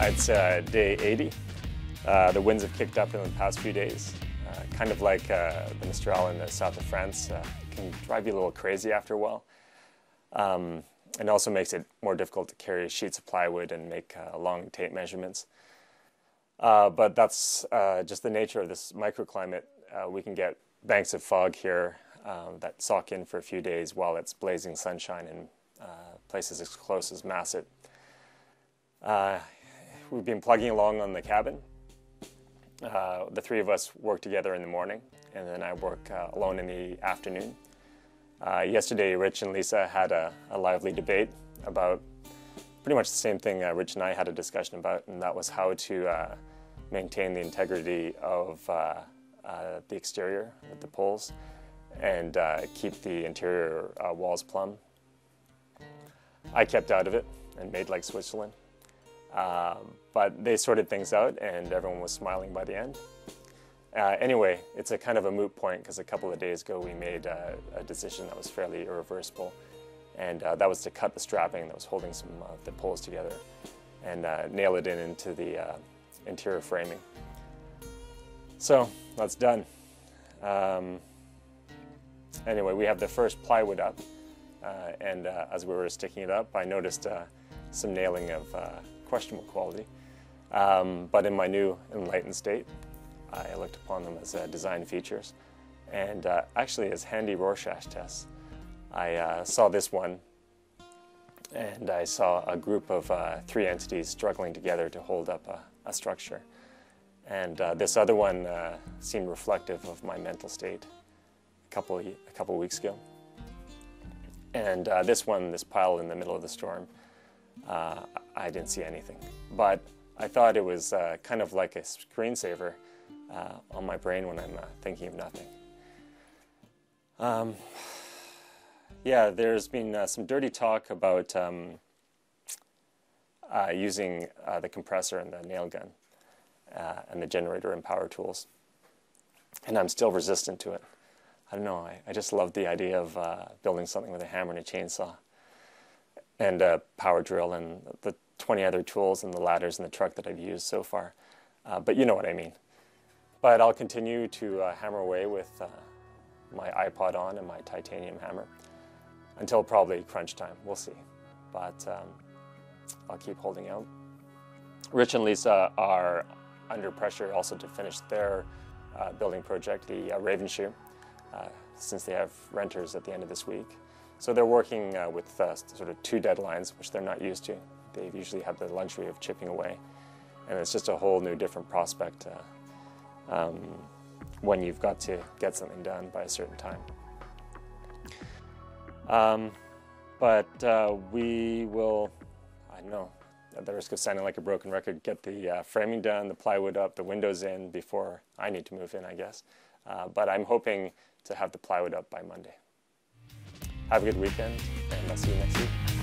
It's day 80. The winds have kicked up in the past few days. Kind of like the Mistral in the south of France. Can drive you a little crazy after a while. It also makes it more difficult to carry sheets of plywood and make long tape measurements. But that's just the nature of this microclimate. We can get banks of fog here that sock in for a few days while it's blazing sunshine in places as close as Masa. We've been plugging along on the cabin. The three of us work together in the morning, and then I work alone in the afternoon. Yesterday, Rich and Lisa had a lively debate about pretty much the same thing Rich and I had a discussion about, and that was how to maintain the integrity of the exterior with the poles and keep the interior walls plumb. I kept out of it and made like Switzerland. But they sorted things out and everyone was smiling by the end. Anyway, it's a kind of a moot point because a couple of days ago we made a decision that was fairly irreversible, and that was to cut the strapping that was holding some of the poles together and nail it into the interior framing. So that's done. Anyway, we have the first plywood up, and as we were sticking it up, I noticed some nailing of questionable quality. But in my new enlightened state, I looked upon them as design features and actually as handy Rorschach tests. I saw this one and I saw a group of three entities struggling together to hold up a structure. And this other one seemed reflective of my mental state a couple weeks ago. And this one, this pile in the middle of the storm, I didn't see anything. But I thought it was kind of like a screensaver on my brain when I'm thinking of nothing. Yeah, there's been some dirty talk about using the compressor and the nail gun and the generator and power tools. And I'm still resistant to it. I don't know, I just love the idea of building something with a hammer and a chainsaw and a power drill and the 20 other tools and the ladders in the truck that I've used so far. But you know what I mean. But I'll continue to hammer away with my iPod on and my titanium hammer until probably crunch time. We'll see. But I'll keep holding out. Rich and Lisa are under pressure also to finish their building project, the Ravenshoe, since they have renters at the end of this week. So they're working with sort of two deadlines, which they're not used to. They usually have the luxury of chipping away. And it's just a whole new different prospect when you've got to get something done by a certain time. But we will, I don't know, at the risk of sounding like a broken record, get the framing done, the plywood up, the windows in before I need to move in, I guess. But I'm hoping to have the plywood up by Monday. Have a good weekend, and I'll see you next week.